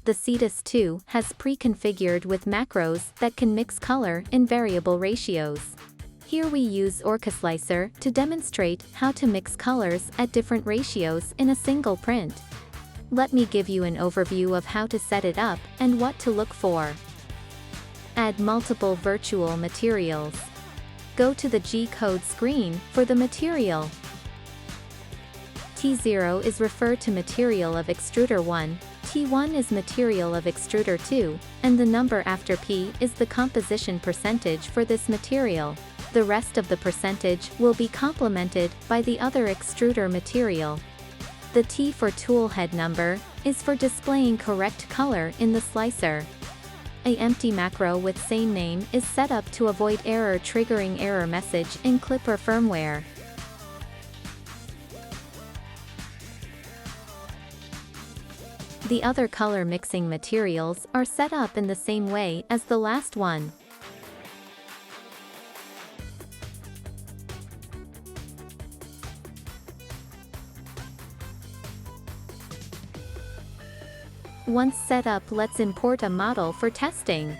The Cetus2 has pre-configured with macros that can mix color in variable ratios. Here we use OrcaSlicer to demonstrate how to mix colors at different ratios in a single print. Let me give you an overview of how to set it up and what to look for. Add multiple virtual materials. Go to the G-code screen for the material. T0 is referred to material of extruder 1, T1 is material of extruder 2, and the number after P is the composition percentage for this material. The rest of the percentage will be complemented by the other extruder material. The T for tool head number is for displaying correct color in the slicer. An empty macro with same name is set up to avoid error triggering error message in Clipper firmware. The other color mixing materials are set up in the same way as the last one. Once set up, let's import a model for testing.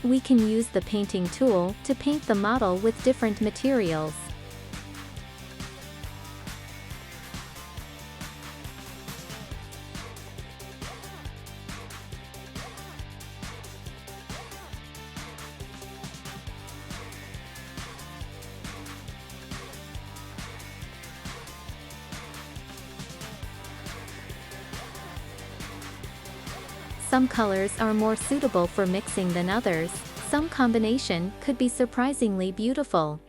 We can use the painting tool to paint the model with different materials. Some colors are more suitable for mixing than others. Some combination could be surprisingly beautiful.